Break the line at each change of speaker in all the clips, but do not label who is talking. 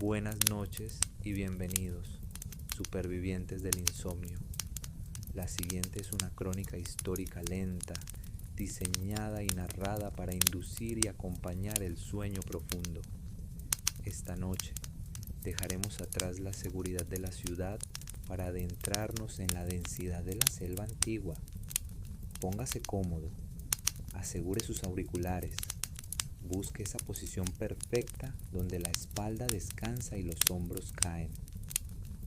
Buenas noches y bienvenidos, supervivientes del insomnio. La siguiente es una crónica histórica lenta, diseñada y narrada para inducir y acompañar el sueño profundo. Esta noche dejaremos atrás la seguridad de la ciudad para adentrarnos en la densidad de la selva antigua. Póngase cómodo, asegure sus auriculares. Busque esa posición perfecta donde la espalda descansa y los hombros caen.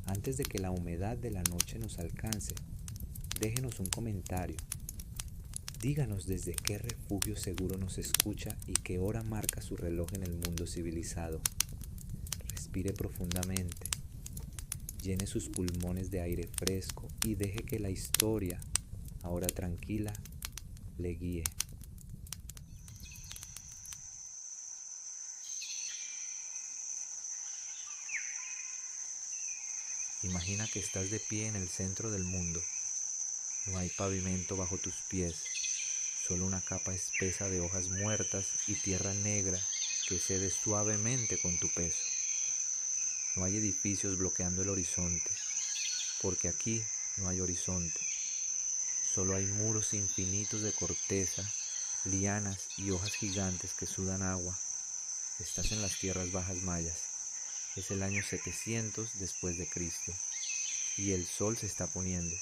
Antes de que la humedad de la noche nos alcance, déjenos un comentario. Díganos desde qué refugio seguro nos escucha y qué hora marca su reloj en el mundo civilizado. Respire profundamente, llene sus pulmones de aire fresco y deje que la historia, ahora tranquila, le guíe. Imagina que estás de pie en el centro del mundo. No hay pavimento bajo tus pies, solo una capa espesa de hojas muertas y tierra negra que cede suavemente con tu peso. No hay edificios bloqueando el horizonte, porque aquí no hay horizonte. Solo hay muros infinitos de corteza, lianas y hojas gigantes que sudan agua. Estás en las tierras bajas mayas. Es el año 700 después de Cristo y el sol se está poniendo.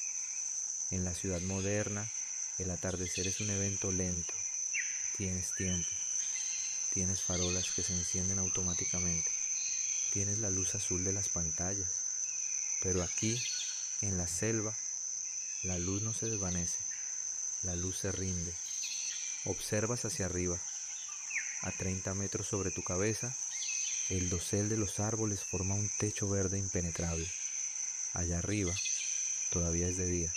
En la ciudad moderna, el atardecer es un evento lento. Tienes tiempo, tienes farolas que se encienden automáticamente, tienes la luz azul de las pantallas. Pero aquí, en la selva, la luz no se desvanece, la luz se rinde. Observas hacia arriba. A 30 metros sobre tu cabeza, el dosel de los árboles forma un techo verde impenetrable. Allá arriba, todavía es de día.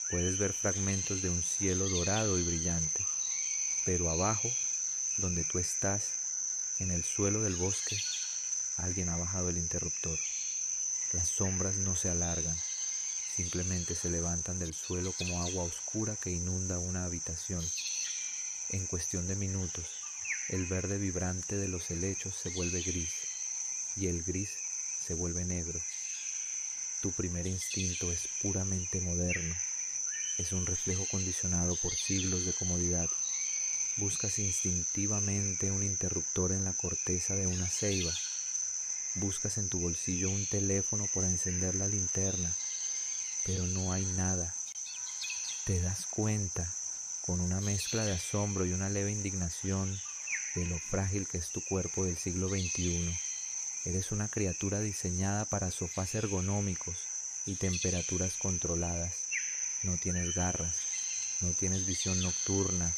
Puedes ver fragmentos de un cielo dorado y brillante. Pero abajo, donde tú estás, en el suelo del bosque, alguien ha bajado el interruptor. Las sombras no se alargan, simplemente se levantan del suelo como agua oscura que inunda una habitación. En cuestión de minutos, el verde vibrante de los helechos se vuelve gris y el gris se vuelve negro. Tu primer instinto es puramente moderno, es un reflejo condicionado por siglos de comodidad. Buscas instintivamente un interruptor en la corteza de una ceiba. Buscas en tu bolsillo un teléfono para encender la linterna, pero no hay nada. Te das cuenta, con una mezcla de asombro y una leve indignación, de lo frágil que es tu cuerpo del siglo XXI. Eres una criatura diseñada para sofás ergonómicos y temperaturas controladas. No tienes garras, no tienes visión nocturna.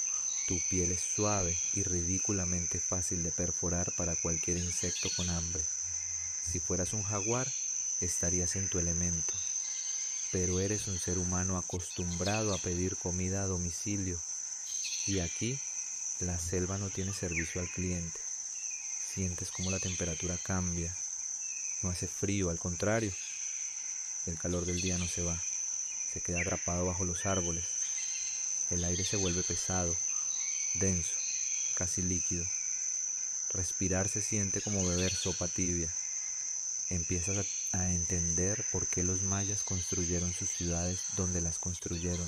Tu piel es suave y ridículamente fácil de perforar para cualquier insecto con hambre. Si fueras un jaguar, estarías en tu elemento. Pero eres un ser humano acostumbrado a pedir comida a domicilio. Y aquí, la selva no tiene servicio al cliente. Sientes cómo la temperatura cambia. No hace frío, al contrario. El calor del día no se va. Se queda atrapado bajo los árboles. El aire se vuelve pesado, denso, casi líquido. Respirar se siente como beber sopa tibia. Empiezas a entender por qué los mayas construyeron sus ciudades donde las construyeron.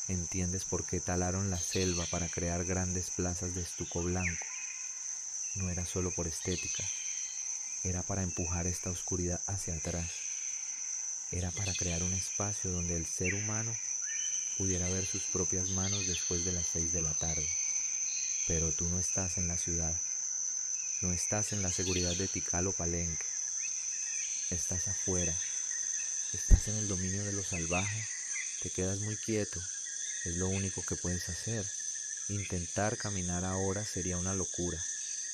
Entiendes por qué talaron la selva para crear grandes plazas de estuco blanco. No era solo por estética, era para empujar esta oscuridad hacia atrás. Era para crear un espacio donde el ser humano pudiera ver sus propias manos después de las 6 de la tarde. Pero tú no estás en la ciudad, no estás en la seguridad de Tikal o Palenque. Estás afuera, estás en el dominio de lo salvaje. Te quedas muy quieto, es lo único que puedes hacer. Intentar caminar ahora sería una locura.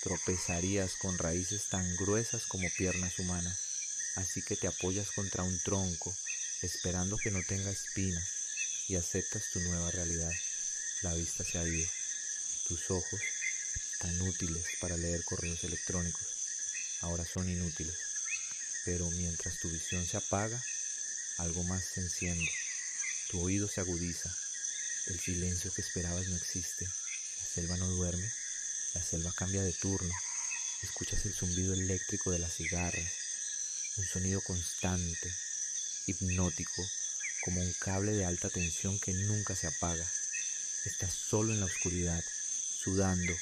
Tropezarías con raíces tan gruesas como piernas humanas. Así que te apoyas contra un tronco, esperando que no tenga espinas, y aceptas tu nueva realidad. La vista se ha ido. Tus ojos, tan útiles para leer correos electrónicos, ahora son inútiles. Pero mientras tu visión se apaga, algo más se enciende. Tu oído se agudiza. El silencio que esperabas no existe. La selva no duerme. La selva cambia de turno. Escuchas el zumbido eléctrico de las cigarras, un sonido constante, hipnótico, como un cable de alta tensión que nunca se apaga. Estás solo en la oscuridad, sudando,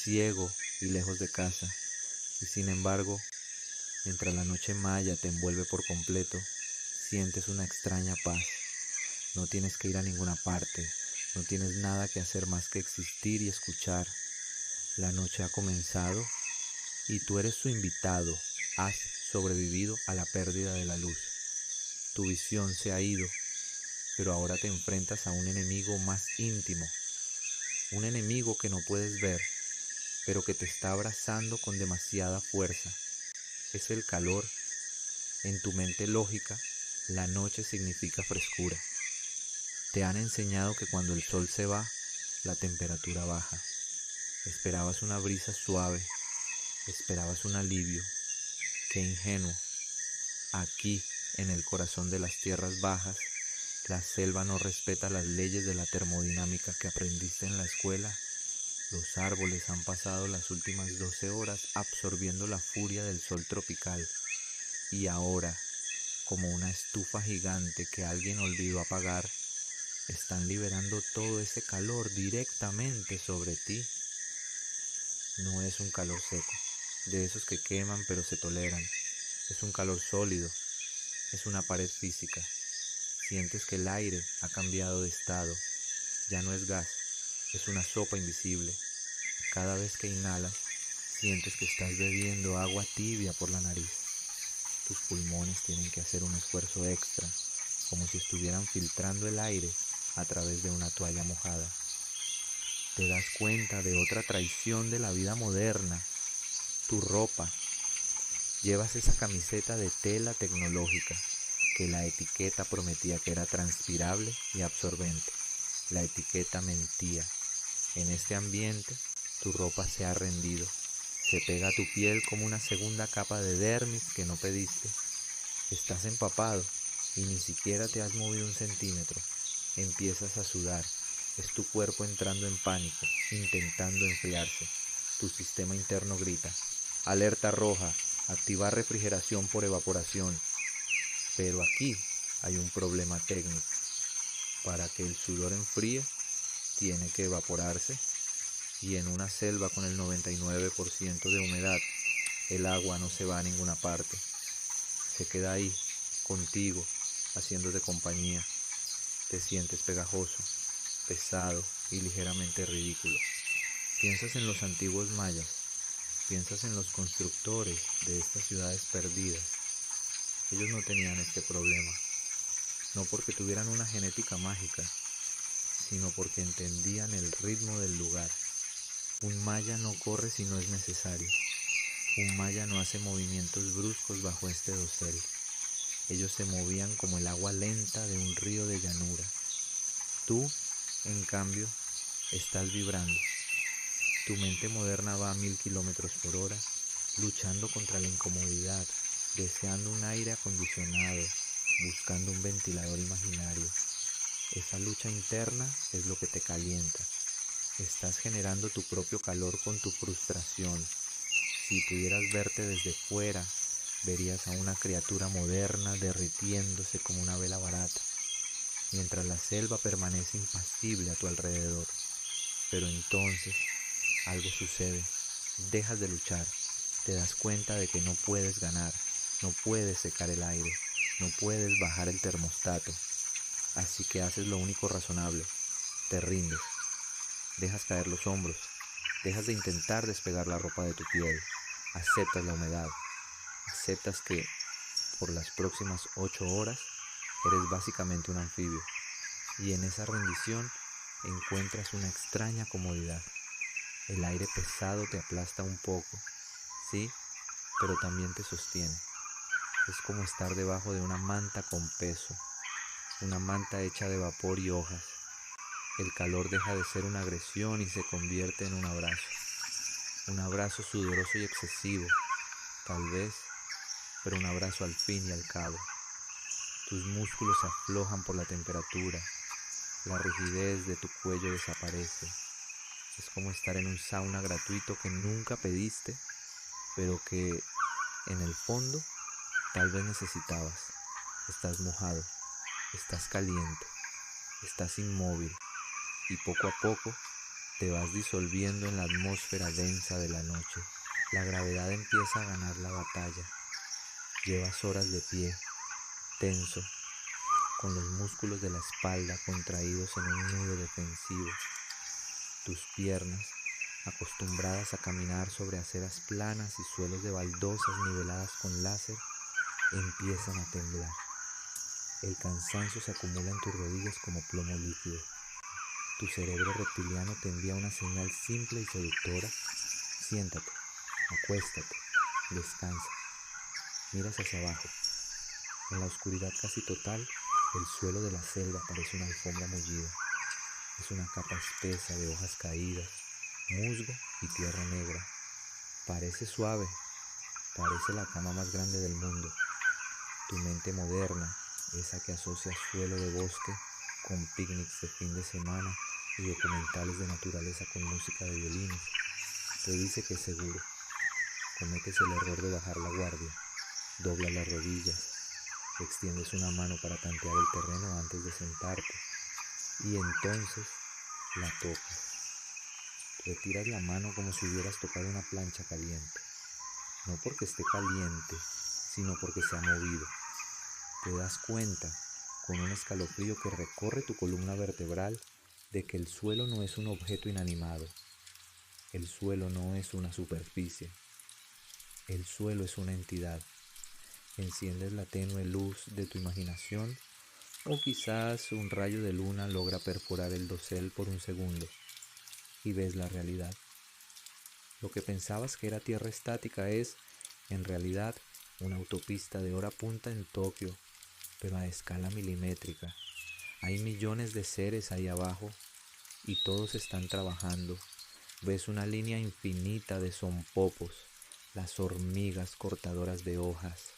ciego y lejos de casa, y sin embargo, mientras la noche maya te envuelve por completo, sientes una extraña paz. No tienes que ir a ninguna parte, no tienes nada que hacer más que existir y escuchar. La noche ha comenzado y tú eres su invitado. Has sobrevivido a la pérdida de la luz. Tu visión se ha ido, pero ahora te enfrentas a un enemigo más íntimo, un enemigo que no puedes ver, pero que te está abrazando con demasiada fuerza. Es el calor. En tu mente lógica, la noche significa frescura. Te han enseñado que cuando el sol se va, la temperatura baja. Esperabas una brisa suave, esperabas un alivio. Qué ingenuo. Aquí, en el corazón de las tierras bajas, la selva no respeta las leyes de la termodinámica que aprendiste en la escuela. Los árboles han pasado las últimas 12 horas absorbiendo la furia del sol tropical y ahora, como una estufa gigante que alguien olvidó apagar, están liberando todo ese calor directamente sobre ti. No es un calor seco, de esos que queman pero se toleran. Es un calor sólido, es una pared física. Sientes que el aire ha cambiado de estado. Ya no es gas, es una sopa invisible. Cada vez que inhalas, sientes que estás bebiendo agua tibia por la nariz. Tus pulmones tienen que hacer un esfuerzo extra, como si estuvieran filtrando el aire a través de una toalla mojada. Te das cuenta de otra traición de la vida moderna, tu ropa. Llevas esa camiseta de tela tecnológica que la etiqueta prometía que era transpirable y absorbente. La etiqueta mentía. En este ambiente, tu ropa se ha rendido. Se pega a tu piel como una segunda capa de dermis que no pediste. Estás empapado y ni siquiera te has movido un centímetro. Empiezas a sudar. Es tu cuerpo entrando en pánico, intentando enfriarse. Tu sistema interno grita: alerta roja, activar refrigeración por evaporación. Pero aquí hay un problema técnico. Para que el sudor enfríe, tiene que evaporarse, y en una selva con el 99% de humedad, el agua no se va a ninguna parte. Se queda ahí, contigo, haciéndote compañía. Te sientes pegajoso, pesado y ligeramente ridículo. Piensas en los antiguos mayas, piensas en los constructores de estas ciudades perdidas. Ellos no tenían este problema, no porque tuvieran una genética mágica, sino porque entendían el ritmo del lugar. Un maya no corre si no es necesario. Un maya no hace movimientos bruscos bajo este dosel. Ellos se movían como el agua lenta de un río de llanura. Tú, en cambio, estás vibrando. Tu mente moderna va a 1000 kilómetros por hora, luchando contra la incomodidad, deseando un aire acondicionado, buscando un ventilador imaginario. Esa lucha interna es lo que te calienta. Estás generando tu propio calor con tu frustración. Si pudieras verte desde fuera, verías a una criatura moderna derritiéndose como una vela barata, mientras la selva permanece impasible a tu alrededor. Pero entonces algo sucede. Dejas de luchar. Te das cuenta de que no puedes ganar, no puedes secar el aire, no puedes bajar el termostato. Así que haces lo único razonable. Te rindes. Dejas caer los hombros. Dejas de intentar despegar la ropa de tu piel. Aceptas la humedad. Aceptas que por las próximas 8 horas eres básicamente un anfibio. Y en esa rendición encuentras una extraña comodidad. El aire pesado te aplasta un poco, sí, pero también te sostiene. Es como estar debajo de una manta con peso, una manta hecha de vapor y hojas. El calor deja de ser una agresión y se convierte en un abrazo sudoroso y excesivo, tal vez, pero un abrazo al fin y al cabo. Tus músculos se aflojan por la temperatura, la rigidez de tu cuello desaparece. Es como estar en un sauna gratuito que nunca pediste, pero que en el fondo tal vez necesitabas. Estás mojado, estás caliente, estás inmóvil y poco a poco te vas disolviendo en la atmósfera densa de la noche. La gravedad empieza a ganar la batalla. Llevas horas de pie, tenso, con los músculos de la espalda contraídos en un nudo defensivo. Tus piernas, acostumbradas a caminar sobre aceras planas y suelos de baldosas niveladas con láser, empiezan a temblar. El cansancio se acumula en tus rodillas como plomo líquido. Tu cerebro reptiliano te envía una señal simple y seductora. Siéntate, acuéstate, descansa. Miras hacia abajo. En la oscuridad casi total, el suelo de la selva parece una alfombra mullida. Es una capa espesa de hojas caídas, musgo y tierra negra. Parece suave, parece la cama más grande del mundo. Tu mente moderna, esa que asocia suelo de bosque con picnics de fin de semana y documentales de naturaleza con música de violines, te dice que es seguro. Cometes el error de bajar la guardia, doblas las rodillas, extiendes una mano para tantear el terreno antes de sentarte y entonces la tocas. Retiras la mano como si hubieras tocado una plancha caliente, no porque esté caliente, sino porque se ha movido. Te das cuenta, con un escalofrío que recorre tu columna vertebral, de que el suelo no es un objeto inanimado. El suelo no es una superficie. El suelo es una entidad. Enciendes la tenue luz de tu imaginación o quizás un rayo de luna logra perforar el dosel por un segundo y ves la realidad. Lo que pensabas que era tierra estática es, en realidad, una autopista de hora punta en Tokio, pero a escala milimétrica. Hay millones de seres ahí abajo y todos están trabajando. Ves una línea infinita de zompopos, las hormigas cortadoras de hojas,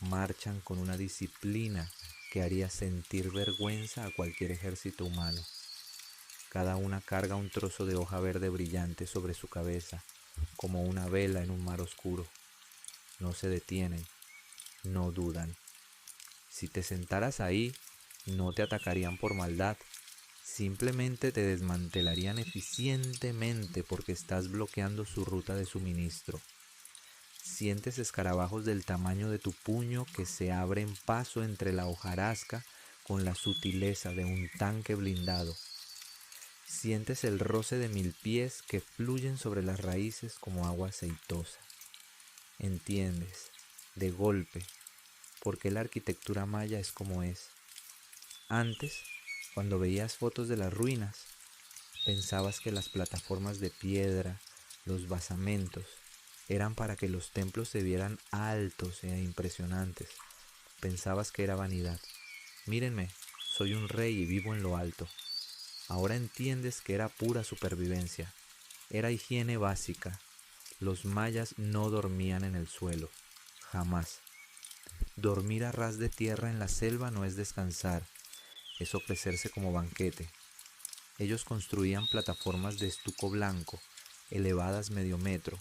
marchan con una disciplina que haría sentir vergüenza a cualquier ejército humano. Cada una carga un trozo de hoja verde brillante sobre su cabeza, como una vela en un mar oscuro. No se detienen, no dudan. Si te sentaras ahí, no te atacarían por maldad, simplemente te desmantelarían eficientemente porque estás bloqueando su ruta de suministro. Sientes escarabajos del tamaño de tu puño que se abren paso entre la hojarasca con la sutileza de un tanque blindado. Sientes el roce de 1000 pies que fluyen sobre las raíces como agua aceitosa. Entiendes, de golpe, por qué la arquitectura maya es como es. Antes, cuando veías fotos de las ruinas, pensabas que las plataformas de piedra, los basamentos, eran para que los templos se vieran altos e impresionantes. Pensabas que era vanidad. Mírenme, soy un rey y vivo en lo alto. Ahora entiendes que era pura supervivencia. Era higiene básica. Los mayas no dormían en el suelo. Jamás. Dormir a ras de tierra en la selva no es descansar, es ofrecerse como banquete. Ellos construían plataformas de estuco blanco, elevadas medio metro,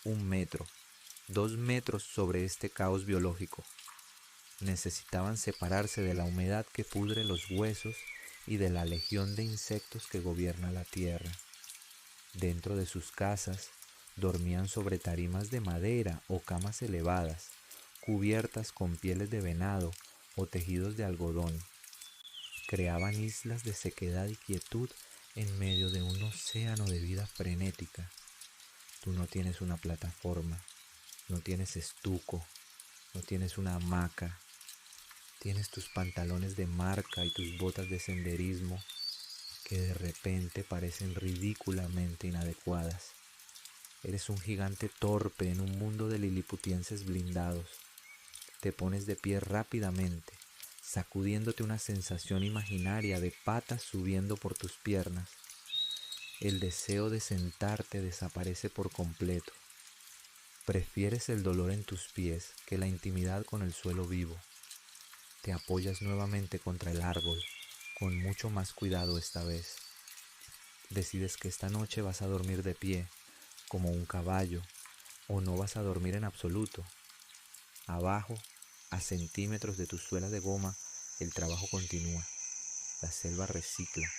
1 metro, 2 metros sobre este caos biológico. Necesitaban separarse de la humedad que pudre los huesos y de la legión de insectos que gobierna la tierra. Dentro de sus casas dormían sobre tarimas de madera o camas elevadas, cubiertas con pieles de venado o tejidos de algodón. Creaban islas de sequedad y quietud en medio de un océano de vida frenética. Tú no tienes una plataforma, no tienes estuco, no tienes una hamaca. Tienes tus pantalones de marca y tus botas de senderismo que de repente parecen ridículamente inadecuadas. Eres un gigante torpe en un mundo de liliputienses blindados. Te pones de pie rápidamente, sacudiéndote una sensación imaginaria de patas subiendo por tus piernas. El deseo de sentarte desaparece por completo. Prefieres el dolor en tus pies que la intimidad con el suelo vivo. Te apoyas nuevamente contra el árbol, con mucho más cuidado esta vez. Decides que esta noche vas a dormir de pie, como un caballo, o no vas a dormir en absoluto. Abajo, a centímetros de tus suelas de goma, el trabajo continúa. La selva recicla,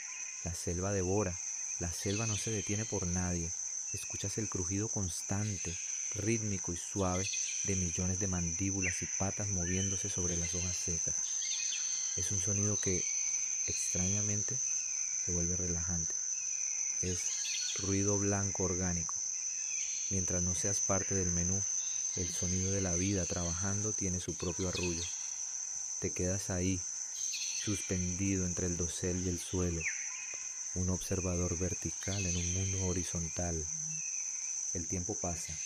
la selva devora, la selva no se detiene por nadie. Escuchas el crujido constante, rítmico y suave de millones de mandíbulas y patas moviéndose sobre las hojas secas. Es un sonido que, extrañamente, se vuelve relajante. Es ruido blanco orgánico. Mientras no seas parte del menú, el sonido de la vida trabajando tiene su propio arrullo. Te quedas ahí, suspendido entre el dosel y el suelo, un observador vertical en un mundo horizontal. El tiempo pasa,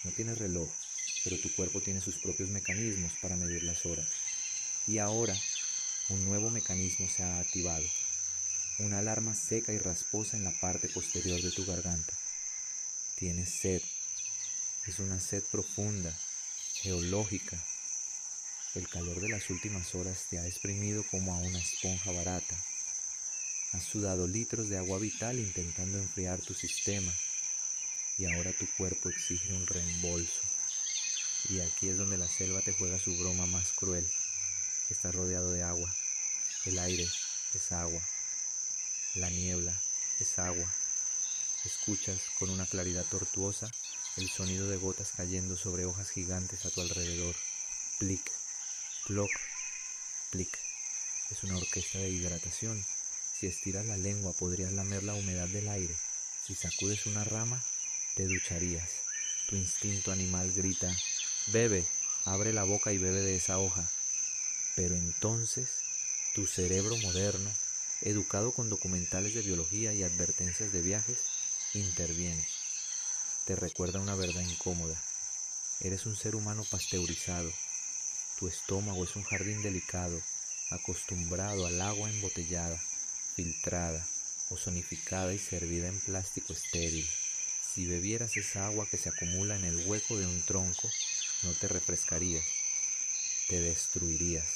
no tienes reloj, pero tu cuerpo tiene sus propios mecanismos para medir las horas. Y ahora, un nuevo mecanismo se ha activado, una alarma seca y rasposa en la parte posterior de tu garganta. Tienes sed, es una sed profunda, geológica. El calor de las últimas horas te ha exprimido como a una esponja barata. Has sudado litros de agua vital intentando enfriar tu sistema y ahora tu cuerpo exige un reembolso. Y aquí es donde la selva te juega su broma más cruel. Estás rodeado de agua. El aire es agua. La niebla es agua. Escuchas con una claridad tortuosa el sonido de gotas cayendo sobre hojas gigantes a tu alrededor. Plic, ploc, plic. Es una orquesta de hidratación. Si estiras la lengua podrías lamer la humedad del aire. Si sacudes una rama, te ducharías. Tu instinto animal grita, bebe, abre la boca y bebe de esa hoja. Pero entonces, tu cerebro moderno, educado con documentales de biología y advertencias de viajes, interviene. Te recuerda una verdad incómoda. Eres un ser humano pasteurizado. Tu estómago es un jardín delicado, acostumbrado al agua embotellada, filtrada, ozonificada y servida en plástico estéril. Si bebieras esa agua que se acumula en el hueco de un tronco, no te refrescarías, te destruirías.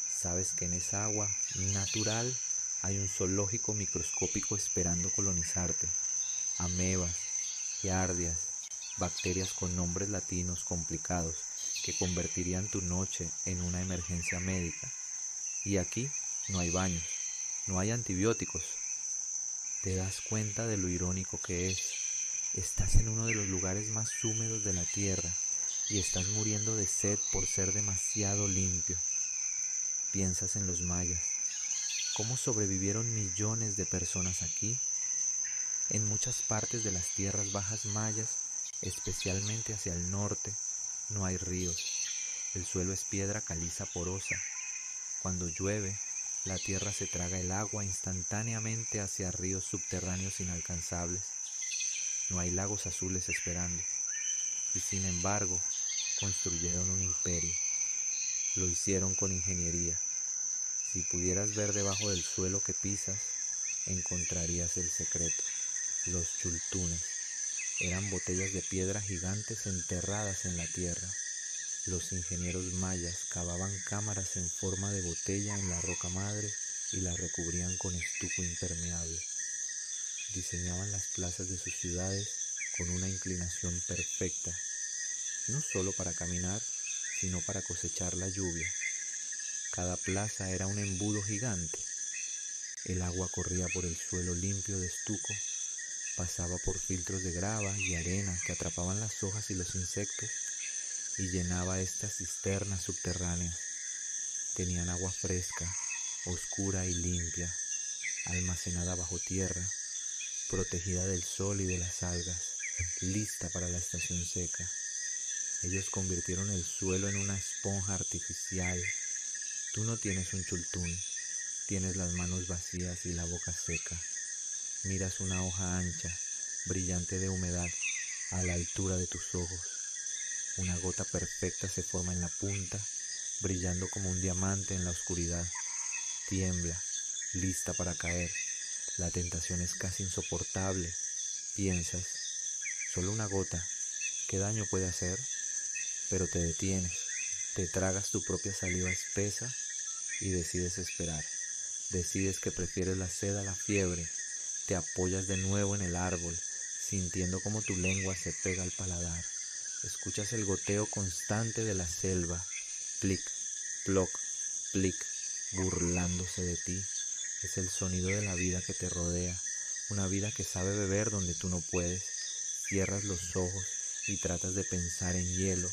Sabes que en esa agua natural hay un zoológico microscópico esperando colonizarte. Amebas, giardias, bacterias con nombres latinos complicados que convertirían tu noche en una emergencia médica. Y aquí no hay baños, no hay antibióticos. Te das cuenta de lo irónico que es. Estás en uno de los lugares más húmedos de la tierra y estás muriendo de sed por ser demasiado limpio. Piensas en los mayas. ¿Cómo sobrevivieron millones de personas aquí? En muchas partes de las tierras bajas mayas, especialmente hacia el norte, no hay ríos. El suelo es piedra caliza porosa. Cuando llueve, la tierra se traga el agua instantáneamente hacia ríos subterráneos inalcanzables. No hay lagos azules esperando. Y sin embargo, construyeron un imperio. Lo hicieron con ingeniería. Si pudieras ver debajo del suelo que pisas, encontrarías el secreto. Los chultunes eran botellas de piedra gigantes enterradas en la tierra. Los ingenieros mayas cavaban cámaras en forma de botella en la roca madre y la recubrían con estuco impermeable. Diseñaban las plazas de sus ciudades con una inclinación perfecta, no solo para caminar, sino para cosechar la lluvia. Cada plaza era un embudo gigante. El agua corría por el suelo limpio de estuco, pasaba por filtros de grava y arena que atrapaban las hojas y los insectos y llenaba estas cisternas subterráneas. Tenían agua fresca, oscura y limpia, almacenada bajo tierra, protegida del sol y de las algas, lista para la estación seca. Ellos convirtieron el suelo en una esponja artificial. Tú no tienes un chultún, tienes las manos vacías y la boca seca. Miras una hoja ancha, brillante de humedad, a la altura de tus ojos. Una gota perfecta se forma en la punta, brillando como un diamante en la oscuridad. Tiembla, lista para caer. La tentación es casi insoportable. Piensas, solo una gota, ¿qué daño puede hacer? Pero te detienes, te tragas tu propia saliva espesa y decides esperar. Decides que prefieres la sed a la fiebre. Te apoyas de nuevo en el árbol, sintiendo como tu lengua se pega al paladar. Escuchas el goteo constante de la selva, plic, ploc, plic, burlándose de ti. Es el sonido de la vida que te rodea, una vida que sabe beber donde tú no puedes. Cierras los ojos y tratas de pensar en hielo,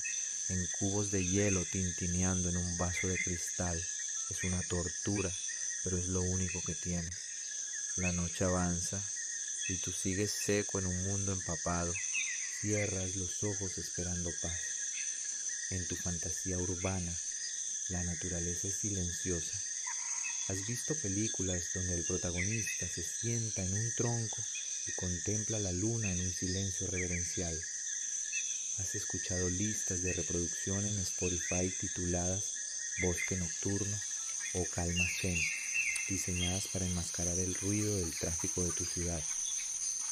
en cubos de hielo tintineando en un vaso de cristal. Es una tortura, pero es lo único que tienes. La noche avanza y tú sigues seco en un mundo empapado. Cierras los ojos esperando paz. En tu fantasía urbana, la naturaleza es silenciosa. ¿Has visto películas donde el protagonista se sienta en un tronco y contempla la luna en un silencio reverencial? ¿Has escuchado listas de reproducción en Spotify tituladas Bosque Nocturno o Calma Zen, diseñadas para enmascarar el ruido del tráfico de tu ciudad?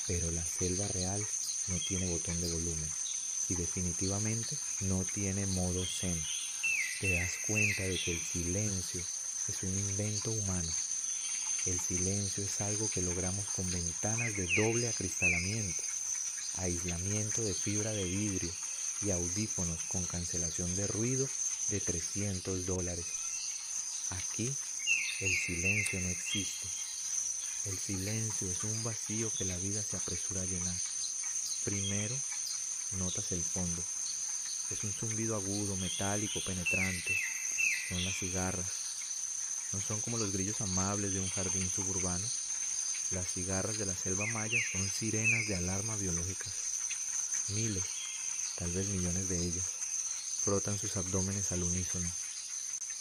Pero la selva real no tiene botón de volumen y definitivamente no tiene modo zen. Te das cuenta de que el silencio es un invento humano. El silencio es algo que logramos con ventanas de doble acristalamiento, aislamiento de fibra de vidrio y audífonos con cancelación de ruido de $300. Aquí el silencio no existe. El silencio es un vacío que la vida se apresura a llenar. Primero, notas el fondo. Es un zumbido agudo, metálico, penetrante. Son las cigarras. No son como los grillos amables de un jardín suburbano. Las cigarras de la selva maya son sirenas de alarma biológicas. Miles, tal vez millones de ellas, frotan sus abdómenes al unísono.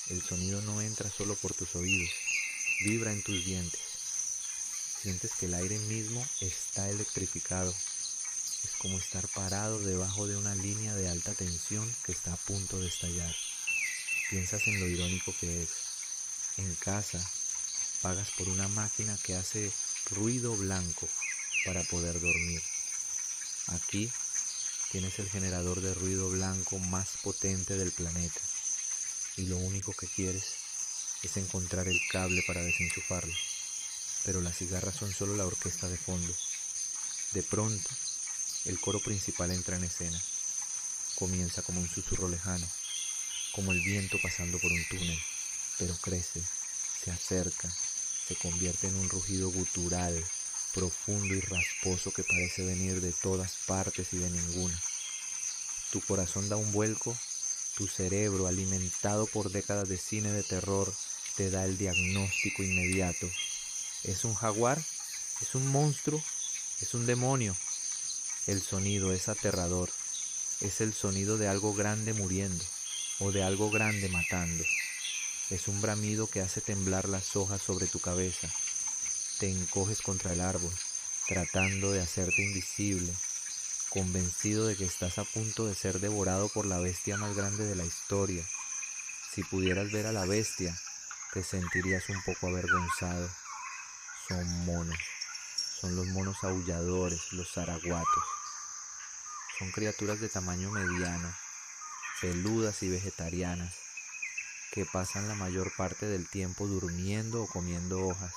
El sonido no entra solo por tus oídos, vibra en tus dientes. Sientes que el aire mismo está electrificado. Es como estar parado debajo de una línea de alta tensión que está a punto de estallar. Piensas en lo irónico que es. En casa, pagas por una máquina que hace ruido blanco para poder dormir. Aquí, tienes el generador de ruido blanco más potente del planeta. Y lo único que quieres es encontrar el cable para desenchufarlo. Pero las cigarras son solo la orquesta de fondo. De pronto, el coro principal entra en escena. Comienza como un susurro lejano, como el viento pasando por un túnel, pero crece, se acerca, se convierte en un rugido gutural, profundo y rasposo que parece venir de todas partes y de ninguna. Tu corazón da un vuelco, tu cerebro, alimentado por décadas de cine de terror, te da el diagnóstico inmediato. ¿Es un jaguar? ¿Es un monstruo? ¿Es un demonio? El sonido es aterrador. Es el sonido de algo grande muriendo o de algo grande matando. Es un bramido que hace temblar las hojas sobre tu cabeza. Te encoges contra el árbol, tratando de hacerte invisible, convencido de que estás a punto de ser devorado por la bestia más grande de la historia. Si pudieras ver a la bestia, te sentirías un poco avergonzado. Son monos. Son los monos aulladores, los zaraguatos. Son criaturas de tamaño mediano, peludas y vegetarianas, que pasan la mayor parte del tiempo durmiendo o comiendo hojas,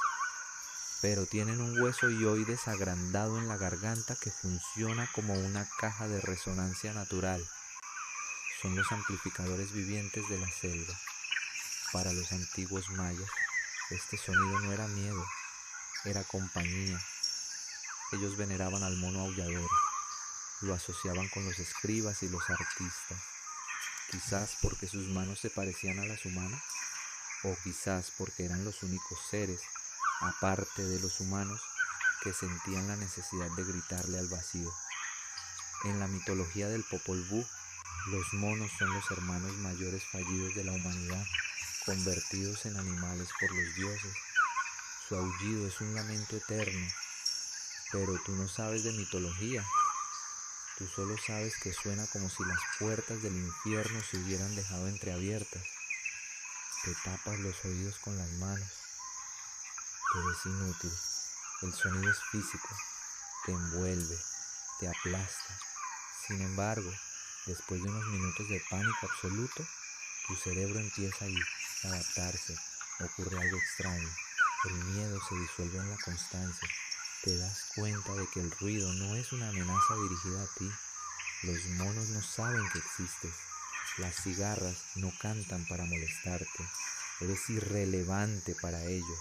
pero tienen un hueso hioides agrandado en la garganta que funciona como una caja de resonancia natural. Son los amplificadores vivientes de la selva. Para los antiguos mayas, este sonido no era miedo, era compañía. Ellos veneraban al mono aullador, lo asociaban con los escribas y los artistas, quizás porque sus manos se parecían a las humanas, o quizás porque eran los únicos seres, aparte de los humanos, que sentían la necesidad de gritarle al vacío. En la mitología del Popol Vuh, los monos son los hermanos mayores fallidos de la humanidad, convertidos en animales por los dioses. Su aullido es un lamento eterno, pero tú no sabes de mitología. Tú solo sabes que suena como si las puertas del infierno se hubieran dejado entreabiertas. Te tapas los oídos con las manos, pero es inútil. El sonido es físico, te envuelve, te aplasta. Sin embargo, después de unos minutos de pánico absoluto, tu cerebro empieza a adaptarse. Ocurre algo extraño. El miedo se disuelve en la constancia. Te das cuenta de que el ruido no es una amenaza dirigida a ti. Los monos no saben que existes. Las cigarras no cantan para molestarte. Eres irrelevante para ellos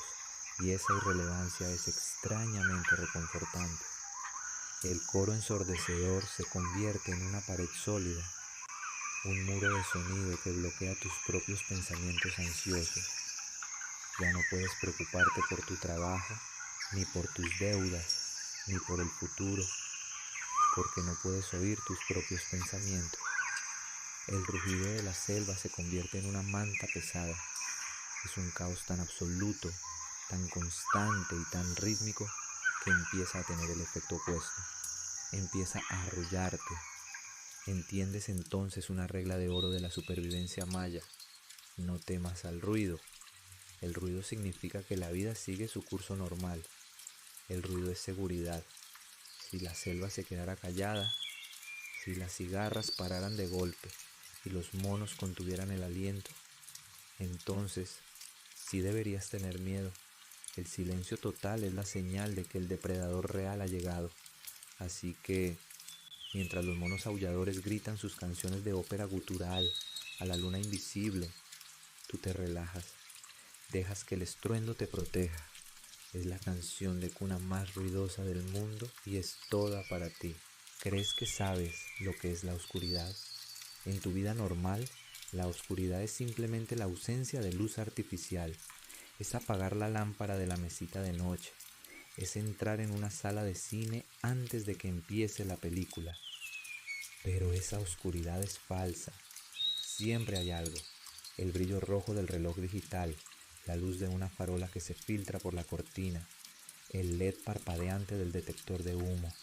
y esa irrelevancia es extrañamente reconfortante. El coro ensordecedor se convierte en una pared sólida, un muro de sonido que bloquea tus propios pensamientos ansiosos. Ya no puedes preocuparte por tu trabajo, ni por tus deudas, ni por el futuro, porque no puedes oír tus propios pensamientos. El rugido de la selva se convierte en una manta pesada. Es un caos tan absoluto, tan constante y tan rítmico que empieza a tener el efecto opuesto. Empieza a arrullarte. Entiendes entonces una regla de oro de la supervivencia maya. No temas al ruido. El ruido significa que la vida sigue su curso normal. El ruido es seguridad. Si la selva se quedara callada, si las cigarras pararan de golpe y los monos contuvieran el aliento, entonces sí deberías tener miedo. El silencio total es la señal de que el depredador real ha llegado. Así que, mientras los monos aulladores gritan sus canciones de ópera gutural a la luna invisible, tú te relajas, dejas que el estruendo te proteja. Es la canción de cuna más ruidosa del mundo y es toda para ti. ¿Crees que sabes lo que es la oscuridad? En tu vida normal, la oscuridad es simplemente la ausencia de luz artificial. Es apagar la lámpara de la mesita de noche. Es entrar en una sala de cine antes de que empiece la película. Pero esa oscuridad es falsa. Siempre hay algo. El brillo rojo del reloj digital, la luz de una farola que se filtra por la cortina, el LED parpadeante del detector de humo.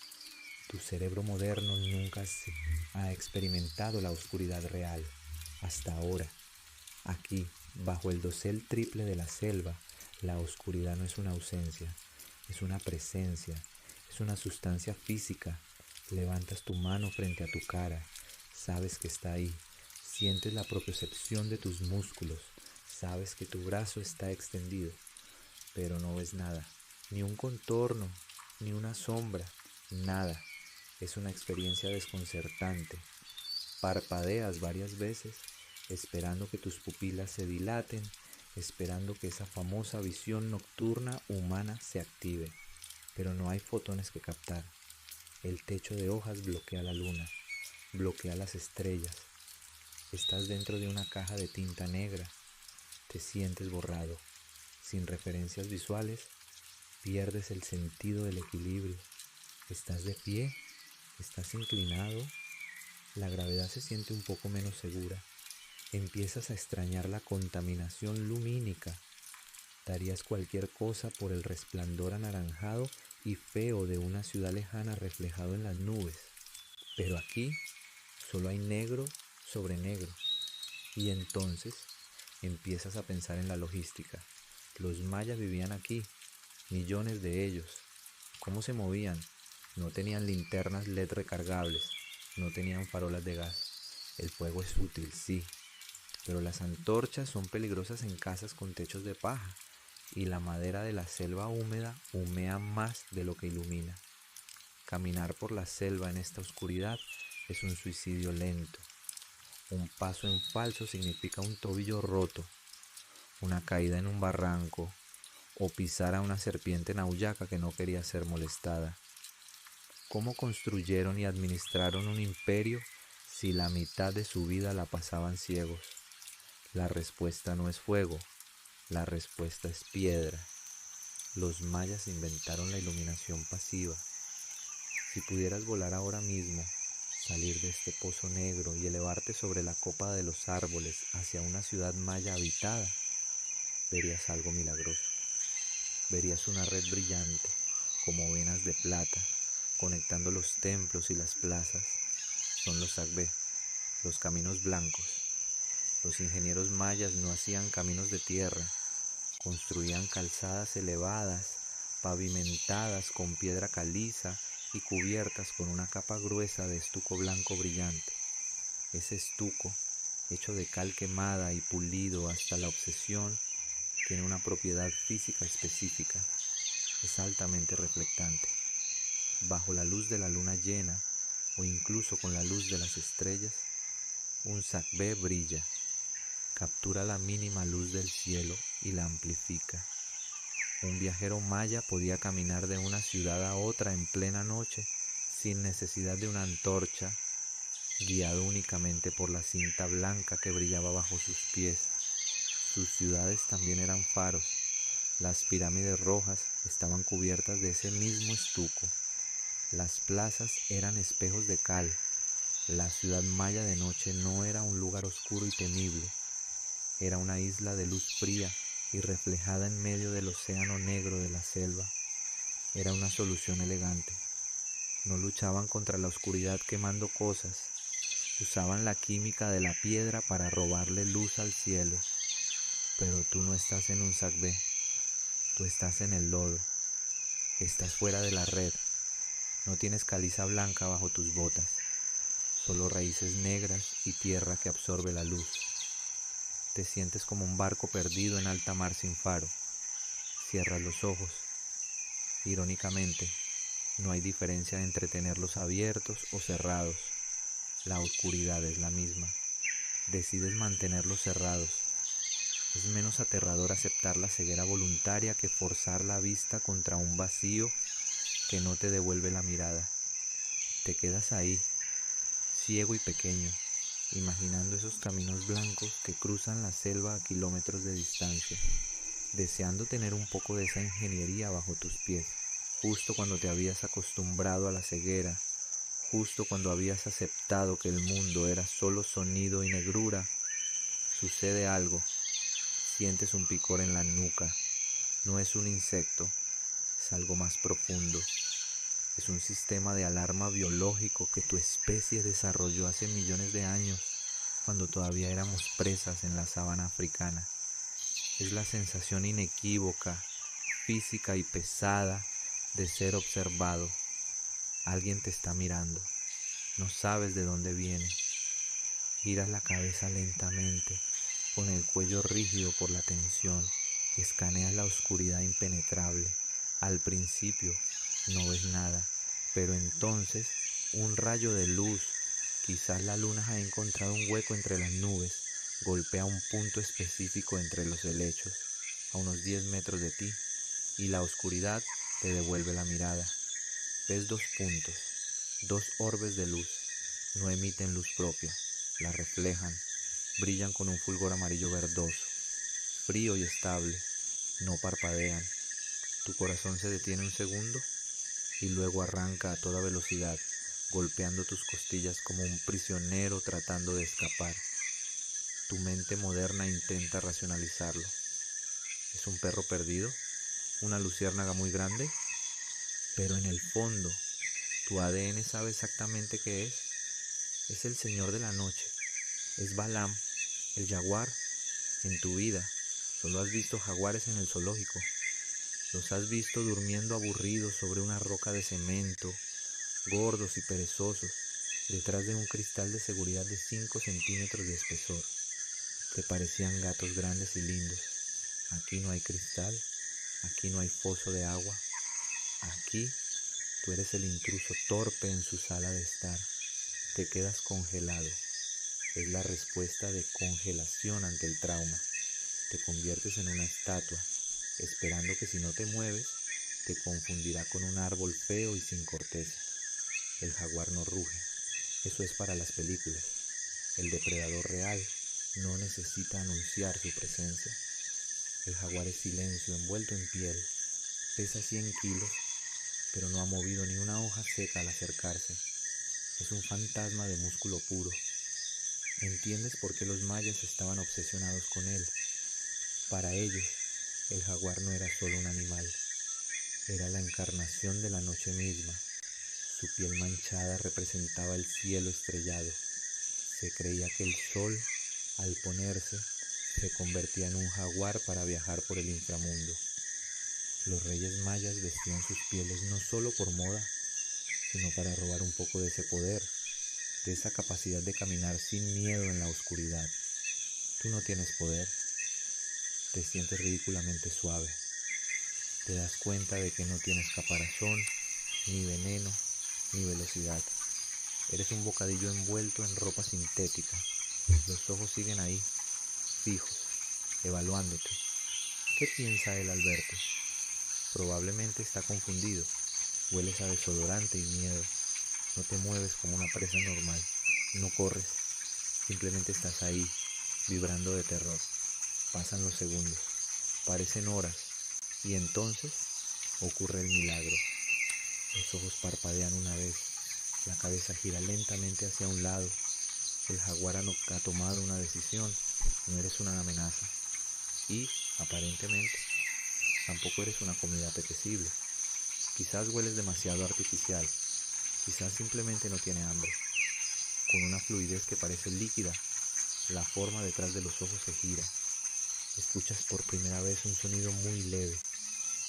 Tu cerebro moderno nunca ha experimentado la oscuridad real. Hasta ahora, aquí, bajo el dosel triple de la selva, la oscuridad no es una ausencia, es una presencia, es una sustancia física. Levantas tu mano frente a tu cara, sabes que está ahí, sientes la propiocepción de tus músculos, sabes que tu brazo está extendido, pero no ves nada, ni un contorno, ni una sombra, nada. Es una experiencia desconcertante. Parpadeas varias veces, esperando que tus pupilas se dilaten, esperando que esa famosa visión nocturna humana se active. Pero no hay fotones que captar. El techo de hojas bloquea la luna, bloquea las estrellas. Estás dentro de una caja de tinta negra. Te sientes borrado. Sin referencias visuales, pierdes el sentido del equilibrio. Estás de pie, estás inclinado. La gravedad se siente un poco menos segura. Empiezas a extrañar la contaminación lumínica. Darías cualquier cosa por el resplandor anaranjado y feo de una ciudad lejana reflejado en las nubes. Pero aquí solo hay negro sobre negro. Y entonces empiezas a pensar en la logística. Los mayas vivían aquí, millones de ellos. ¿Cómo se movían? No tenían linternas LED recargables, no tenían farolas de gas. El fuego es útil, sí, pero las antorchas son peligrosas en casas con techos de paja y la madera de la selva húmeda humea más de lo que ilumina. Caminar por la selva en esta oscuridad es un suicidio lento. Un paso en falso significa un tobillo roto, una caída en un barranco o pisar a una serpiente nauyaca que no quería ser molestada. ¿Cómo construyeron y administraron un imperio si la mitad de su vida la pasaban ciegos? La respuesta no es fuego, la respuesta es piedra. Los mayas inventaron la iluminación pasiva. Si pudieras volar ahora mismo, salir de este pozo negro y elevarte sobre la copa de los árboles hacia una ciudad maya habitada, verías algo milagroso. Verías una red brillante, como venas de plata, conectando los templos y las plazas. Son los Agbe, los caminos blancos. Los ingenieros mayas no hacían caminos de tierra, construían calzadas elevadas, pavimentadas con piedra caliza y cubiertas con una capa gruesa de estuco blanco brillante. Ese estuco, hecho de cal quemada y pulido hasta la obsesión, tiene una propiedad física específica. Es altamente reflectante. Bajo la luz de la luna llena, o incluso con la luz de las estrellas, un sacbé brilla, captura la mínima luz del cielo y la amplifica. Un viajero maya podía caminar de una ciudad a otra en plena noche sin necesidad de una antorcha, guiado únicamente por la cinta blanca que brillaba bajo sus pies. Sus ciudades también eran faros. Las pirámides rojas estaban cubiertas de ese mismo estuco. Las plazas eran espejos de cal. La ciudad maya de noche no era un lugar oscuro y temible. Era una isla de luz fría y reflejada en medio del océano negro de la selva. Era una solución elegante. No luchaban contra la oscuridad quemando cosas. Usaban la química de la piedra para robarle luz al cielo. Pero tú no estás en un sacbé. Tú estás en el lodo. Estás fuera de la red. No tienes caliza blanca bajo tus botas. Solo raíces negras y tierra que absorbe la luz. Te sientes como un barco perdido en alta mar sin faro. Cierras los ojos. Irónicamente, no hay diferencia entre tenerlos abiertos o cerrados. La oscuridad es la misma. Decides mantenerlos cerrados. Es menos aterrador aceptar la ceguera voluntaria que forzar la vista contra un vacío que no te devuelve la mirada. Te quedas ahí, ciego y pequeño, imaginando esos caminos blancos que cruzan la selva a kilómetros de distancia, deseando tener un poco de esa ingeniería bajo tus pies, justo cuando te habías acostumbrado a la ceguera, justo cuando habías aceptado que el mundo era solo sonido y negrura. Sucede algo. Sientes un picor en la nuca. No es un insecto, es algo más profundo. Es un sistema de alarma biológico que tu especie desarrolló hace millones de años, cuando todavía éramos presas en la sabana africana. Es la sensación inequívoca, física y pesada de ser observado. Alguien te está mirando. No sabes de dónde viene. Giras la cabeza lentamente, con el cuello rígido por la tensión. Escaneas la oscuridad impenetrable. Al principio no ves nada, pero entonces un rayo de luz, quizás la luna ha encontrado un hueco entre las nubes, golpea un punto específico entre los helechos, a unos 10 metros de ti, y la oscuridad te devuelve la mirada. Ves dos puntos, dos orbes de luz. No emiten luz propia, la reflejan, brillan con un fulgor amarillo verdoso, frío y estable, no parpadean. Tu corazón se detiene un segundo y luego arranca a toda velocidad, golpeando tus costillas como un prisionero tratando de escapar. Tu mente moderna intenta racionalizarlo. ¿Es un perro perdido? ¿Una luciérnaga muy grande? Pero en el fondo, tu ADN sabe exactamente qué es. Es el señor de la noche. Es Balaam, el jaguar. En tu vida solo has visto jaguares en el zoológico. Los has visto durmiendo aburridos sobre una roca de cemento, gordos y perezosos, detrás de un cristal de seguridad de 5 centímetros de espesor. Te parecían gatos grandes y lindos. Aquí no hay cristal, aquí no hay foso de agua. Aquí tú eres el intruso torpe en su sala de estar. Te quedas congelado. Es la respuesta de congelación ante el trauma. Te conviertes en una estatua, esperando que si no te mueves, te confundirá con un árbol feo y sin corteza. El jaguar no ruge. Eso es para las películas. El depredador real no necesita anunciar su presencia. El jaguar es silencio envuelto en piel. Pesa 100 kilos, pero no ha movido ni una hoja seca al acercarse. Es un fantasma de músculo puro. ¿Entiendes por qué los mayas estaban obsesionados con él? Para ellos, el jaguar no era solo un animal, era la encarnación de la noche misma. Su piel manchada representaba el cielo estrellado. Se creía que el sol, al ponerse, se convertía en un jaguar para viajar por el inframundo. Los reyes mayas vestían sus pieles no solo por moda, sino para robar un poco de ese poder, de esa capacidad de caminar sin miedo en la oscuridad. Tú no tienes poder, te sientes ridículamente suave, te das cuenta de que no tienes caparazón, ni veneno, ni velocidad. Eres un bocadillo envuelto en ropa sintética. Los ojos siguen ahí, fijos, evaluándote. ¿Qué piensa él al verte? Probablemente está confundido. Hueles a desodorante y miedo. No te mueves como una presa normal. No corres. Simplemente estás ahí, vibrando de terror. Pasan los segundos. Parecen horas. Y entonces ocurre el milagro. Los ojos parpadean una vez. La cabeza gira lentamente hacia un lado. El jaguar ha tomado una decisión. No eres una amenaza. Y, aparentemente, tampoco eres una comida apetecible. Quizás hueles demasiado artificial. Quizás simplemente no tiene hambre. Con una fluidez que parece líquida, la forma detrás de los ojos se gira. Escuchas por primera vez un sonido muy leve,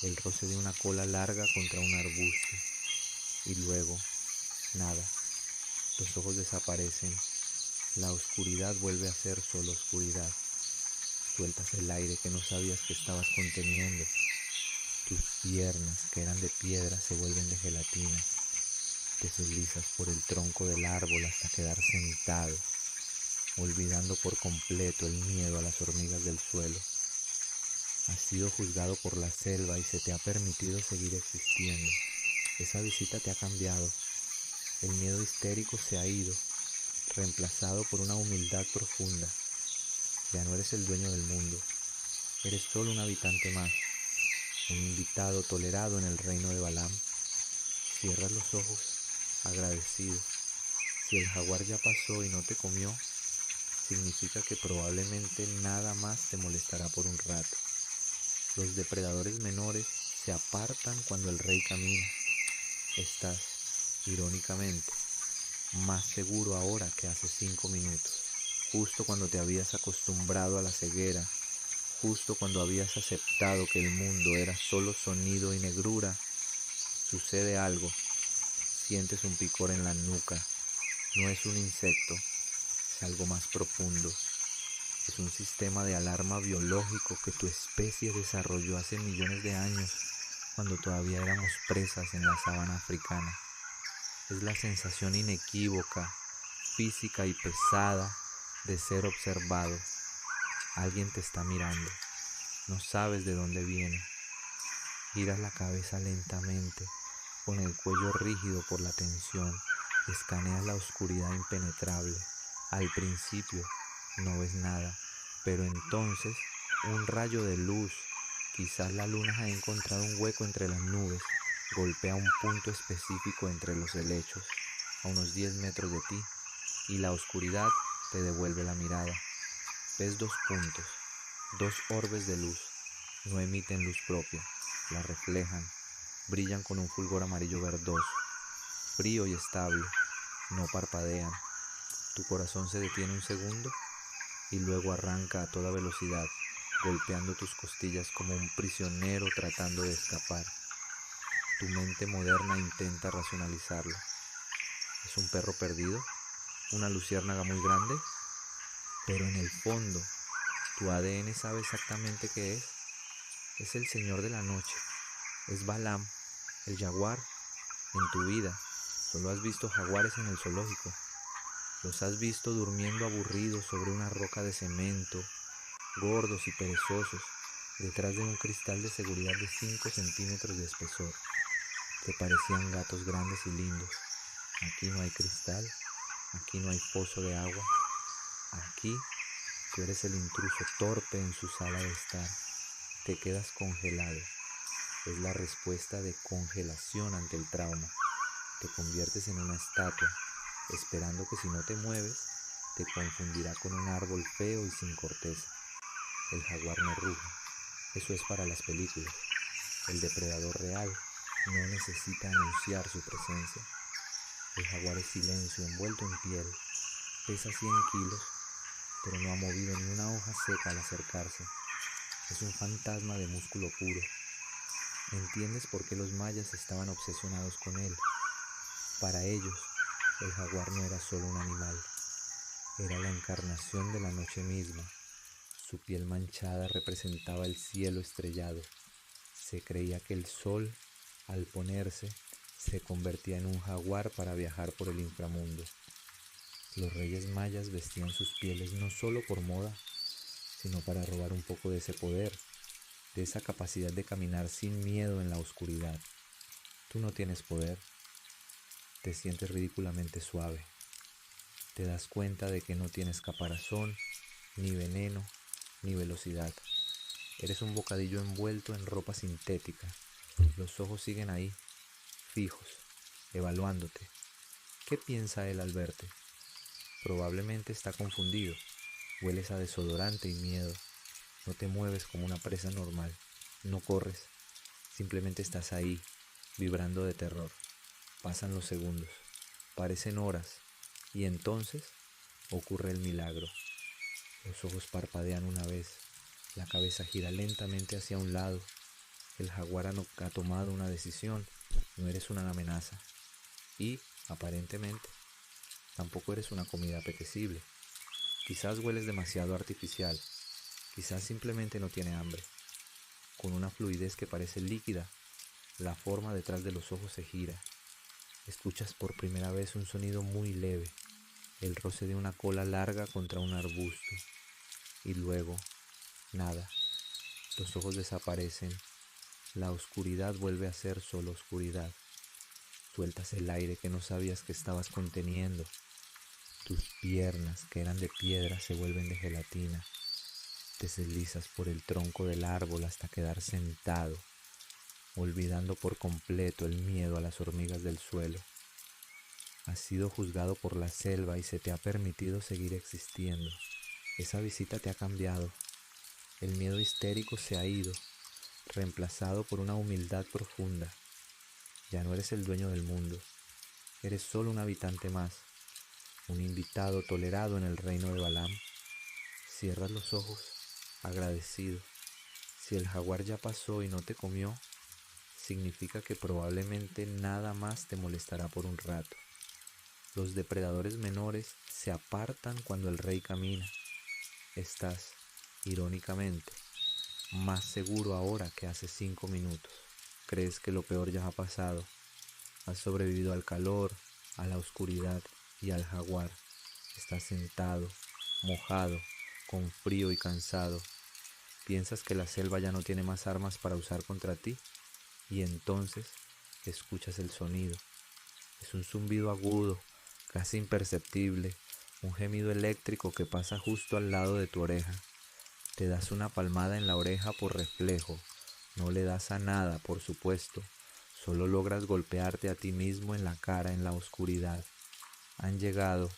el roce de una cola larga contra un arbusto. Y luego, nada. Los ojos desaparecen. La oscuridad vuelve a ser solo oscuridad. Sueltas el aire que no sabías que estabas conteniendo. Tus piernas, que eran de piedra, se vuelven de gelatina. Te deslizas por el tronco del árbol hasta quedar sentado, olvidando por completo el miedo a las hormigas del suelo. Has sido juzgado por la selva y se te ha permitido seguir existiendo. Esa visita te ha cambiado. El miedo histérico se ha ido, reemplazado por una humildad profunda. Ya no eres el dueño del mundo. Eres solo un habitante más, un invitado tolerado en el reino de Balaam. Cierras los ojos, agradecido. Si el jaguar ya pasó y no te comió, significa que probablemente nada más te molestará por un rato. Los depredadores menores se apartan cuando el rey camina. Estás, irónicamente, más seguro ahora que hace 5 minutos, justo cuando te habías acostumbrado a la ceguera, justo cuando habías aceptado que el mundo era solo sonido y negrura. Sucede algo, sientes un picor en la nuca. No es un insecto, es algo más profundo. Es un sistema de alarma biológico que tu especie desarrolló hace millones de años, cuando todavía éramos presas en la sabana africana. Es la sensación inequívoca, física y pesada de ser observado. Alguien te está mirando, no sabes de dónde viene. Giras la cabeza lentamente, con el cuello rígido por la tensión. Escaneas la oscuridad impenetrable. Al principio no ves nada, pero entonces un rayo de luz, quizás la luna ha encontrado un hueco entre las nubes, golpea un punto específico entre los helechos, a unos 10 metros de ti, y la oscuridad te devuelve la mirada. Ves 2 puntos, 2 orbes de luz. No emiten luz propia, la reflejan, brillan con un fulgor amarillo verdoso, frío y estable, no parpadean. Tu corazón se detiene un segundo y luego arranca a toda velocidad, golpeando tus costillas como un prisionero tratando de escapar. Tu mente moderna intenta racionalizarlo. ¿Es un perro perdido? ¿Una luciérnaga muy grande? Pero en el fondo, tu ADN sabe exactamente qué es. Es el señor de la noche. Es Balaam, el jaguar. En tu vida solo has visto jaguares en el zoológico. Los has visto durmiendo aburridos sobre una roca de cemento, gordos y perezosos, detrás de un cristal de seguridad de 5 centímetros de espesor. Te parecían gatos grandes y lindos. Aquí no hay cristal, aquí no hay pozo de agua. Aquí tú eres el intruso torpe en su sala de estar. Te quedas congelado. Es la respuesta de congelación ante el trauma. Te conviertes en una estatua, esperando que si no te mueves, te confundirá con un árbol feo y sin corteza. El jaguar no ruge. Eso es para las películas. El depredador real no necesita anunciar su presencia. El jaguar es silencio envuelto en piel. Pesa 100 kilos, pero no ha movido ni una hoja seca al acercarse. Es un fantasma de músculo puro. ¿Entiendes por qué los mayas estaban obsesionados con él? Para ellos, el jaguar no era solo un animal, era la encarnación de la noche misma. Su piel manchada representaba el cielo estrellado. Se creía que el sol, al ponerse, se convertía en un jaguar para viajar por el inframundo. Los reyes mayas vestían sus pieles no solo por moda, sino para robar un poco de ese poder, de esa capacidad de caminar sin miedo en la oscuridad. Tú no tienes poder, te sientes ridículamente suave, te das cuenta de que no tienes caparazón, ni veneno, ni velocidad. Eres un bocadillo envuelto en ropa sintética. Los ojos siguen ahí, fijos, evaluándote. ¿Qué piensa él al verte? Probablemente está confundido. Hueles a desodorante y miedo. No te mueves como una presa normal. No corres. Simplemente estás ahí, vibrando de terror. Pasan los segundos. Parecen horas. Y entonces ocurre el milagro. Los ojos parpadean una vez. La cabeza gira lentamente hacia un lado. El jaguar ha tomado una decisión. No eres una amenaza. Y, aparentemente, tampoco eres una comida apetecible. Quizás hueles demasiado artificial. Quizás simplemente no tiene hambre. Con una fluidez que parece líquida, la forma detrás de los ojos se gira. Escuchas por primera vez un sonido muy leve, el roce de una cola larga contra un arbusto. Y luego, nada. Los ojos desaparecen. La oscuridad vuelve a ser solo oscuridad. Sueltas el aire que no sabías que estabas conteniendo. Tus piernas, que eran de piedra, se vuelven de gelatina. Te deslizas por el tronco del árbol hasta quedar sentado, olvidando por completo el miedo a las hormigas del suelo. Has sido juzgado por la selva y se te ha permitido seguir existiendo. Esa visita te ha cambiado. El miedo histérico se ha ido, reemplazado por una humildad profunda. Ya no eres el dueño del mundo. Eres solo un habitante más, un invitado tolerado en el reino de Balaam. Cierras los ojos, agradecido. Si el jaguar ya pasó y no te comió, significa que probablemente nada más te molestará por un rato. Los depredadores menores se apartan cuando el rey camina. Estás, irónicamente, más seguro ahora que hace 5 minutos. Crees que lo peor ya ha pasado. Has sobrevivido al calor, a la oscuridad y al jaguar. Estás sentado, mojado, con frío y cansado. Piensas que la selva ya no tiene más armas para usar contra ti y entonces escuchas el sonido. Es un zumbido agudo, casi imperceptible, un gemido eléctrico que pasa justo al lado de tu oreja. Te das una palmada en la oreja por reflejo. No le das a nada, por supuesto. Solo logras golpearte a ti mismo en la cara en la oscuridad. Han llegado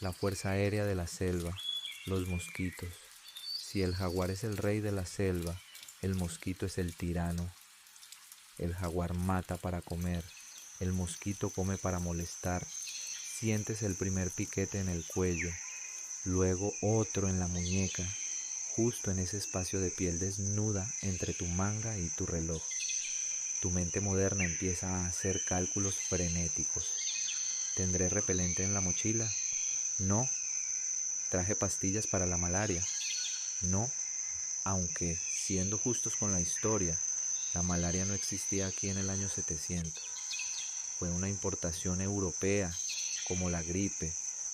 la fuerza aérea de la selva, los mosquitos. Si el jaguar es el rey de la selva, el mosquito es el tirano. El jaguar mata para comer, el mosquito come para molestar. Sientes el primer piquete en el cuello, luego otro en la muñeca, justo en ese espacio de piel desnuda entre tu manga y tu reloj. Tu mente moderna empieza a hacer cálculos frenéticos. ¿Tendré repelente en la mochila? No. ¿Traje pastillas para la malaria? No. Aunque, siendo justos con la historia, la malaria no existía aquí en el año 700. Fue una importación europea, como la gripe,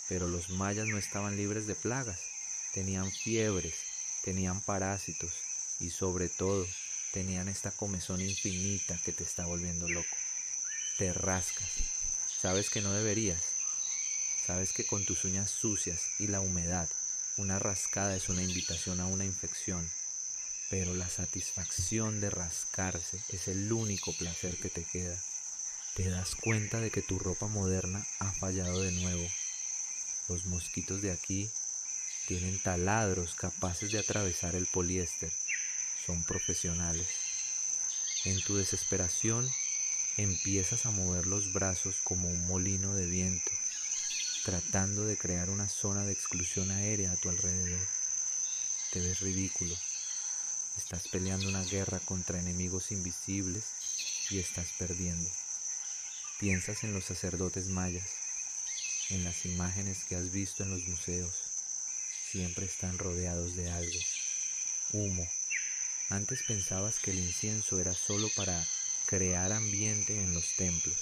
pero los mayas no estaban libres de plagas. Tenían fiebres, tenían parásitos y sobre todo tenían esta comezón infinita que te está volviendo loco. Te rascas. Sabes que no deberías. Sabes que con tus uñas sucias y la humedad, una rascada es una invitación a una infección. Pero la satisfacción de rascarse es el único placer que te queda. Te das cuenta de que tu ropa moderna ha fallado de nuevo. Los mosquitos de aquí tienen taladros capaces de atravesar el poliéster. Son profesionales. En tu desesperación empiezas a mover los brazos como un molino de viento, tratando de crear una zona de exclusión aérea a tu alrededor. Te ves ridículo. Estás peleando una guerra contra enemigos invisibles y estás perdiendo. Piensas en los sacerdotes mayas, en las imágenes que has visto en los museos. Siempre están rodeados de algo. Humo. Antes pensabas que el incienso era solo para crear ambiente en los templos,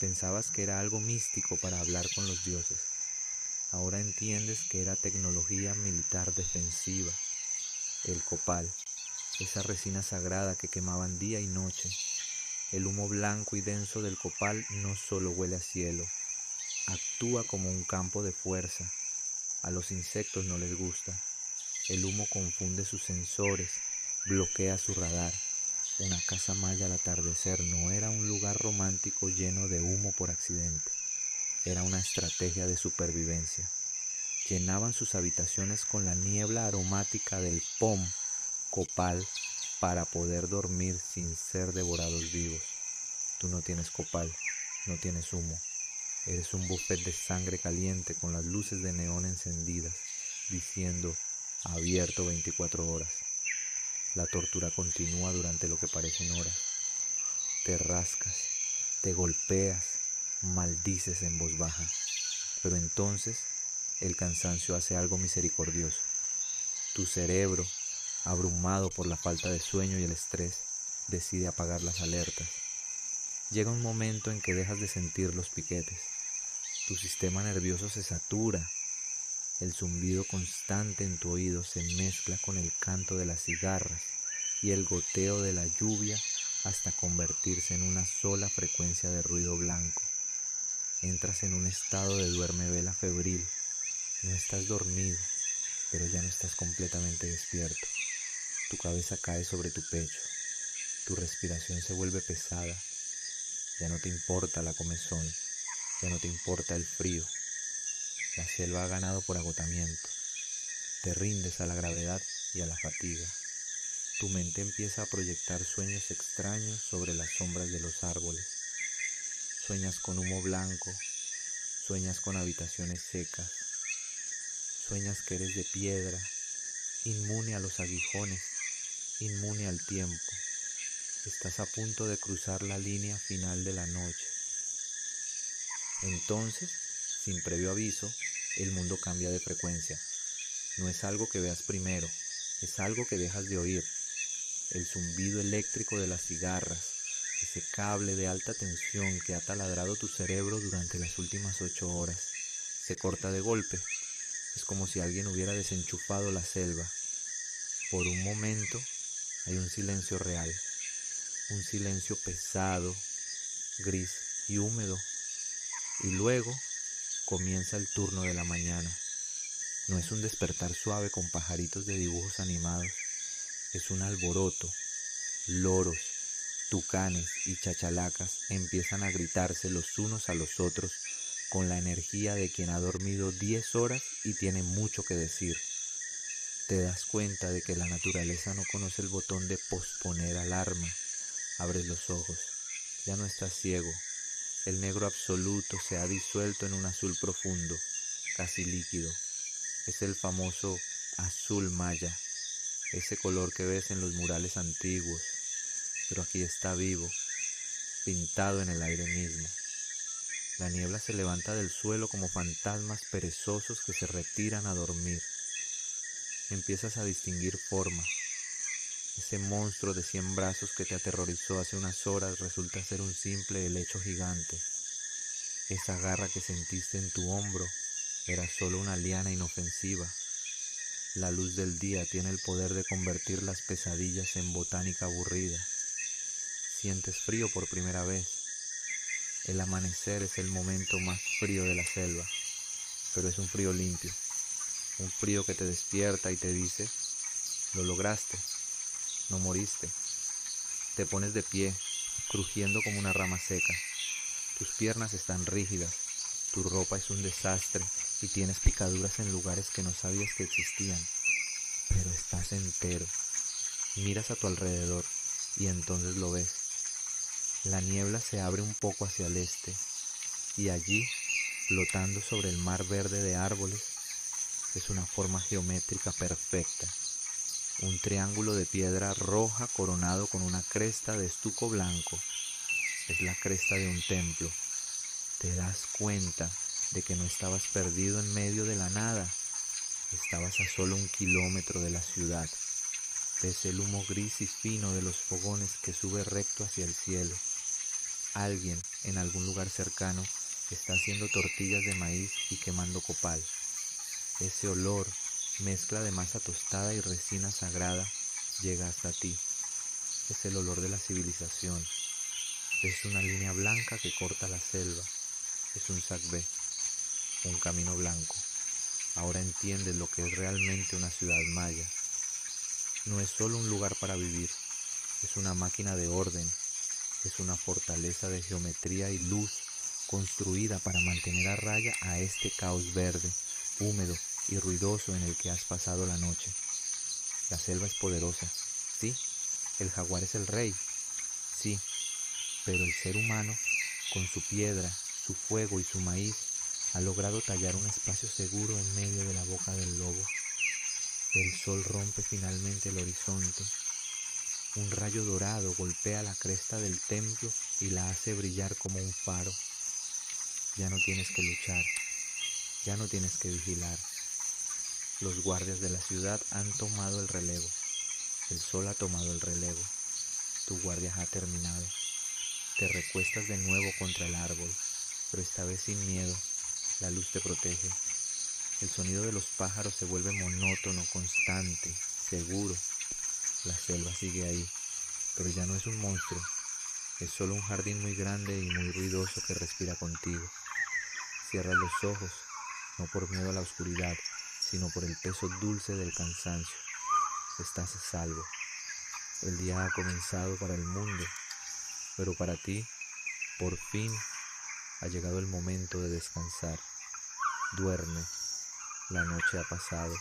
Pensabas que era algo místico para hablar con los dioses. Ahora entiendes que era tecnología militar defensiva. El copal, esa resina sagrada que quemaban día y noche. El humo blanco y denso del copal no solo huele a cielo, actúa como un campo de fuerza. A los insectos no les gusta. El humo confunde sus sensores, bloquea su radar. Una casa maya al atardecer no era un lugar romántico lleno de humo por accidente. Era una estrategia de supervivencia. Llenaban sus habitaciones con la niebla aromática del pom, copal, para poder dormir sin ser devorados vivos. Tú no tienes copal, no tienes humo. Eres un buffet de sangre caliente con las luces de neón encendidas, diciendo abierto 24 horas. La tortura continúa durante lo que parecen horas. Te rascas, te golpeas, maldices en voz baja. Pero entonces el cansancio hace algo misericordioso. Tu cerebro, abrumado por la falta de sueño y el estrés, decide apagar las alertas. Llega un momento en que dejas de sentir los piquetes. Tu sistema nervioso se satura. El zumbido constante en tu oído se mezcla con el canto de las cigarras y el goteo de la lluvia hasta convertirse en una sola frecuencia de ruido blanco. Entras en un estado de duermevela febril. No estás dormido, pero ya no estás completamente despierto. Tu cabeza cae sobre tu pecho. Tu respiración se vuelve pesada. Ya no te importa la comezón. Ya no te importa el frío. La selva ha ganado por agotamiento. Te rindes a la gravedad y a la fatiga. Tu mente empieza a proyectar sueños extraños sobre las sombras de los árboles. Sueñas con humo blanco, sueñas con habitaciones secas, sueñas que eres de piedra, inmune a los aguijones, inmune al tiempo. Estás a punto de cruzar la línea final de la noche. Entonces, sin previo aviso, el mundo cambia de frecuencia. No es algo que veas primero, es algo que dejas de oír. El zumbido eléctrico de las cigarras, ese cable de alta tensión que ha taladrado tu cerebro durante las últimas 8 horas, se corta de golpe. Es como si alguien hubiera desenchufado la selva. Por un momento hay un silencio real, un silencio pesado, gris y húmedo. Y luego comienza el turno de la mañana. No es un despertar suave con pajaritos de dibujos animados, es un alboroto. Loros, tucanes y chachalacas empiezan a gritarse los unos a los otros con la energía de quien ha dormido 10 horas y tiene mucho que decir. Te das cuenta de que la naturaleza no conoce el botón de posponer alarma. Abres los ojos, ya no estás ciego. El negro absoluto se ha disuelto en un azul profundo, casi líquido. Es el famoso azul maya, ese color que ves en los murales antiguos, pero aquí está vivo, pintado en el aire mismo. La niebla se levanta del suelo como fantasmas perezosos que se retiran a dormir. Empiezas a distinguir formas. Ese monstruo de 100 brazos que te aterrorizó hace unas horas resulta ser un simple helecho gigante. Esa garra que sentiste en tu hombro era solo una liana inofensiva. La luz del día tiene el poder de convertir las pesadillas en botánica aburrida. Sientes frío por primera vez. El amanecer es el momento más frío de la selva, pero es un frío limpio, un frío que te despierta y te dice, lo lograste, no moriste. Te pones de pie, crujiendo como una rama seca. Tus piernas están rígidas, tu ropa es un desastre y tienes picaduras en lugares que no sabías que existían, pero estás entero. Miras a tu alrededor y entonces lo ves. La niebla se abre un poco hacia el este y allí, flotando sobre el mar verde de árboles, es una forma geométrica perfecta. Un triángulo de piedra roja coronado con una cresta de estuco blanco. Es la cresta de un templo. Te das cuenta de que no estabas perdido en medio de la nada. Estabas a solo 1 kilómetro de la ciudad. Ves el humo gris y fino de los fogones que sube recto hacia el cielo. alguien en algún lugar cercano está haciendo tortillas de maíz y quemando copal. Ese olor, mezcla de masa tostada y resina sagrada, llega hasta ti. Es el olor de la civilización. Es una línea blanca que corta la selva. Es un sacbé, un camino blanco. Ahora entiendes lo que es realmente una ciudad maya. No es solo un lugar para vivir, es una máquina de orden, es una fortaleza de geometría y luz construida para mantener a raya a este caos verde, húmedo y ruidoso en el que has pasado la noche. La selva es poderosa, sí, el jaguar es el rey, sí, pero el ser humano, con su piedra, su fuego y su maíz, ha logrado tallar un espacio seguro en medio de la boca del lobo. El sol rompe finalmente el horizonte. Un rayo dorado golpea la cresta del templo y la hace brillar como un faro. Ya no tienes que luchar, ya no tienes que vigilar. Los guardias de la ciudad han tomado el relevo. El sol ha tomado el relevo. Tu guardia ha terminado. Te recuestas de nuevo contra el árbol, pero esta vez sin miedo. La luz te protege. El sonido de los pájaros se vuelve monótono, constante, seguro. La selva sigue ahí, pero ya no es un monstruo. Es solo un jardín muy grande y muy ruidoso que respira contigo. Cierras los ojos, no por miedo a la oscuridad, sino por el peso dulce del cansancio. Estás a salvo. El día ha comenzado para el mundo, pero para ti, por fin, ha llegado el momento de descansar. Duerme, la noche ha pasado.